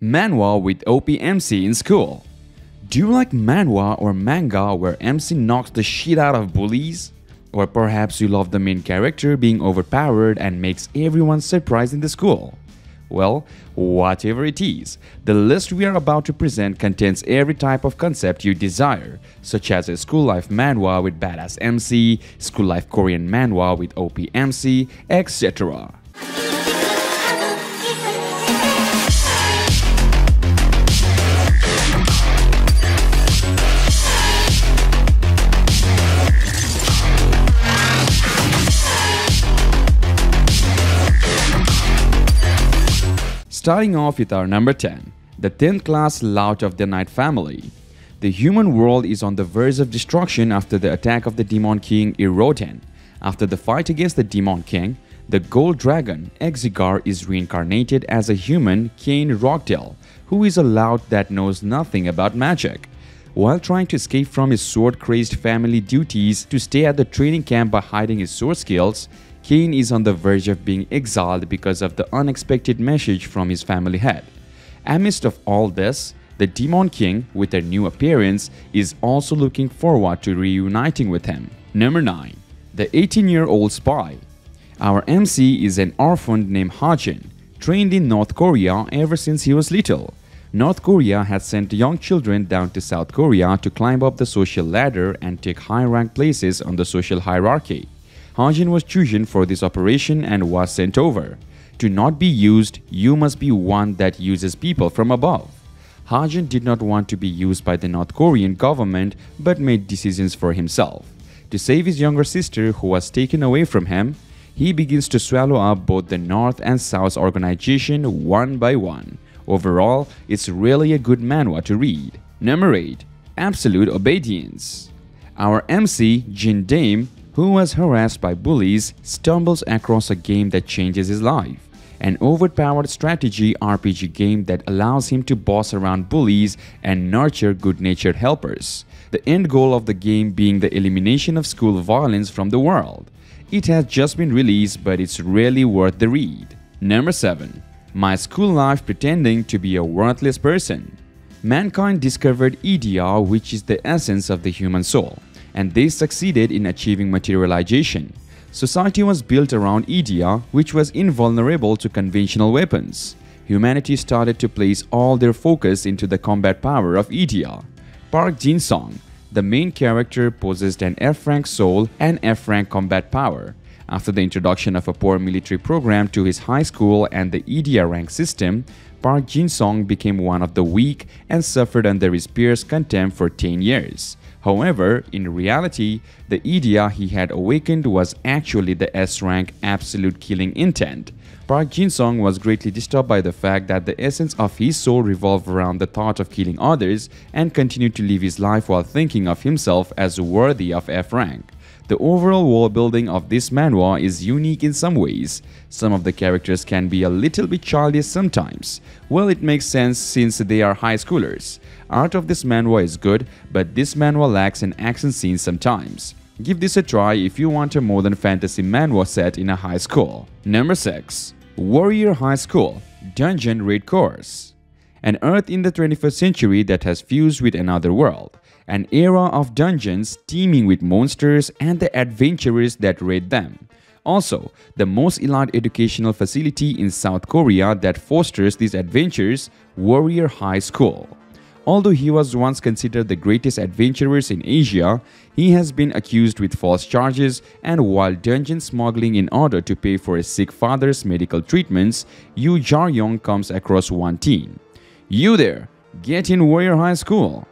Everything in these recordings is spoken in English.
Manhwa with OP MC in school. Do you like manhwa or manga where MC knocks the shit out of bullies? Or perhaps you love the main character being overpowered and makes everyone surprised in the school? Well, whatever it is, the list we are about to present contains every type of concept you desire, such as a school life manhwa with badass MC, school life Korean manhwa with OP MC, etc. Starting off with our number 10, the 10th class LOUT of the Night family. The human world is on the verge of destruction after the attack of the Demon King Eroten. After the fight against the Demon King, the Gold Dragon Exigar is reincarnated as a human Kane Rockdale, who is a LOUT that knows nothing about magic. While trying to escape from his sword-crazed family duties to stay at the training camp by hiding his sword skills, Kane is on the verge of being exiled because of the unexpected message from his family head. Amidst of all this, the Demon King, with a new appearance, is also looking forward to reuniting with him. Number 9. The 18-year-old spy. Our MC is an orphan named Hajin, trained in North Korea ever since he was little. North Korea has sent young children down to South Korea to climb up the social ladder and take high-ranked places on the social hierarchy. Hajin was chosen for this operation and was sent over. To not be used, you must be one that uses people from above. Hajin did not want to be used by the North Korean government but made decisions for himself. To save his younger sister who was taken away from him, he begins to swallow up both the North and South organization one by one. Overall, it's really a good manhwa to read. Number 8. Absolute Obedience. Our MC, Jin Dame, who was harassed by bullies, stumbles across a game that changes his life. An overpowered strategy RPG game that allows him to boss around bullies and nurture good-natured helpers. The end goal of the game being the elimination of school violence from the world. It has just been released, but it's really worth the read. Number 7. My School Life Pretending to be a Worthless Person. Mankind discovered Idea, which is the essence of the human soul, and they succeeded in achieving materialization. Society was built around Idea, which was invulnerable to conventional weapons. Humanity started to place all their focus into the combat power of Idea. Park Jin-sung, the main character, possessed an F-rank soul and F-rank combat power. After the introduction of a poor military program to his high school and the Idea rank system, Park Jin-sung became one of the weak and suffered under his peers' contempt for 10 years. However, in reality, the Idea he had awakened was actually the S-rank absolute killing intent. Park Jin-sung was greatly disturbed by the fact that the essence of his soul revolved around the thought of killing others and continued to live his life while thinking of himself as worthy of F-rank. The overall world building of this manhwa is unique in some ways. Some of the characters can be a little bit childish sometimes. Well, it makes sense since they are high schoolers. Art of this manhwa is good, but this manhwa lacks an action scene sometimes. Give this a try if you want a modern fantasy manhwa set in a high school. Number 6. Warrior High School Dungeon Raid Course. An Earth in the 21st century that has fused with another world. An era of dungeons teeming with monsters and the adventurers that raid them. Also, the most elite educational facility in South Korea that fosters these adventures, Warrior High School. Although he was once considered the greatest adventurers in Asia, he has been accused with false charges, and while dungeon smuggling in order to pay for his sick father's medical treatments, Yoo Jar-young comes across one teen. You there, get in Warrior High School.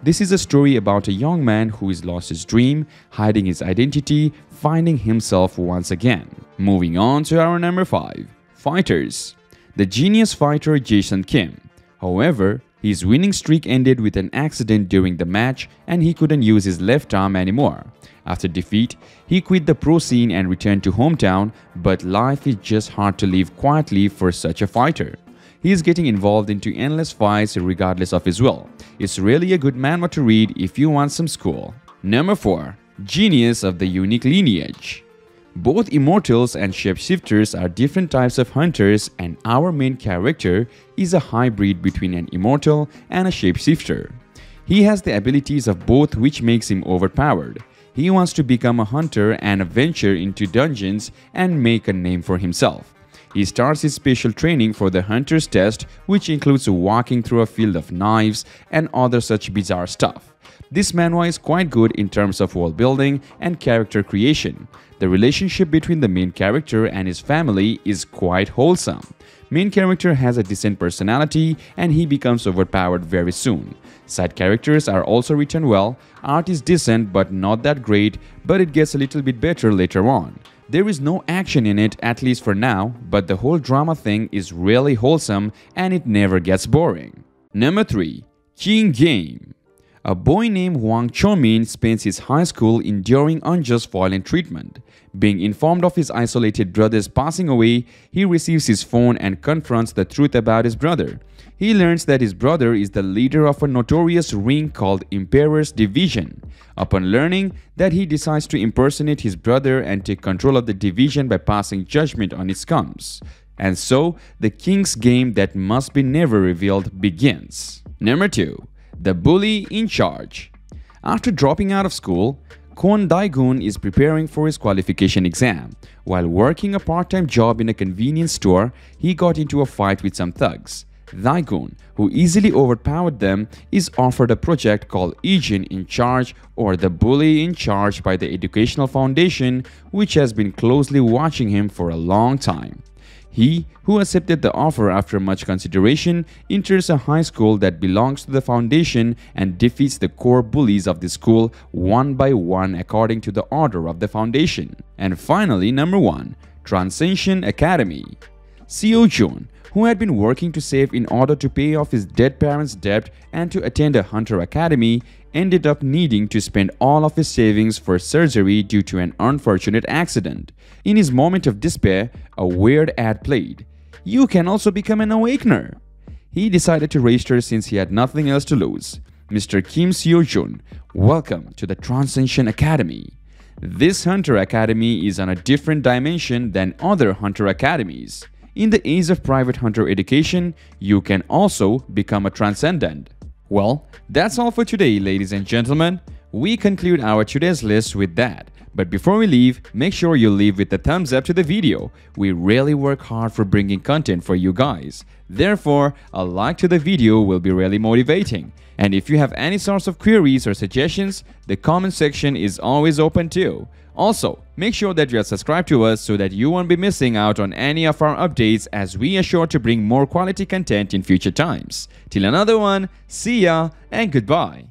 This is a story about a young man who has lost his dream, hiding his identity, finding himself once again. Moving on to our number 5. Fighters. The genius fighter Jason Kim. However, his winning streak ended with an accident during the match and he couldn't use his left arm anymore. After defeat, he quit the pro scene and returned to hometown, but life is just hard to live quietly for such a fighter. He is getting involved into endless fights regardless of his will. It's really a good manhwa to read if you want some school. Number 4. Genius of the Unique Lineage. Both immortals and shapeshifters are different types of hunters, and our main character is a hybrid between an immortal and a shapeshifter. He has the abilities of both, which makes him overpowered. He wants to become a hunter and venture into dungeons and make a name for himself. He starts his special training for the hunter's test, which includes walking through a field of knives and other such bizarre stuff. This manhwa is quite good in terms of world building and character creation. The relationship between the main character and his family is quite wholesome. Main character has a decent personality and he becomes overpowered very soon. Side characters are also written well, art is decent but not that great, but it gets a little bit better later on. There is no action in it, at least for now, but the whole drama thing is really wholesome and it never gets boring. Number 3. King Game. A boy named Hwang Chomin spends his high school enduring unjust violent treatment. Being informed of his isolated brother's passing away, he receives his phone and confronts the truth about his brother. He learns that his brother is the leader of a notorious ring called Emperor's Division. Upon learning that, he decides to impersonate his brother and take control of the division by passing judgment on its scums. And so, the king's game that must be never revealed begins. Number 2. The Bully in Charge. After dropping out of school, Kwon Dae-gun is preparing for his qualification exam. While working a part-time job in a convenience store, he got into a fight with some thugs. Dae-gun, who easily overpowered them, is offered a project called Ijin in Charge, or the Bully in Charge, by the Educational Foundation, which has been closely watching him for a long time. He, who accepted the offer after much consideration, enters a high school that belongs to the foundation and defeats the core bullies of the school one by one according to the order of the foundation. And finally, number 1. TRANSCENSION Academy. Seo-jun, who had been working to save in order to pay off his dead parents' debt and to attend a hunter academy, ended up needing to spend all of his savings for surgery due to an unfortunate accident. In his moment of despair, a weird ad played. You can also become an awakener. He decided to register since he had nothing else to lose. Mr. Kim Seo-jun, welcome to the TRANSCENSION Academy. This hunter academy is on a different dimension than other hunter academies. In the age of private hunter education, you can also become a transcendent. Well, that's all for today, ladies and gentlemen. We conclude our today's list with that. But before we leave, make sure you leave with a thumbs up to the video. We really work hard for bringing content for you guys. Therefore, a like to the video will be really motivating. And if you have any sorts of queries or suggestions, the comment section is always open too. Also, make sure that you are subscribed to us so that you won't be missing out on any of our updates, as we are sure to bring more quality content in future times. Till another one, see ya and goodbye.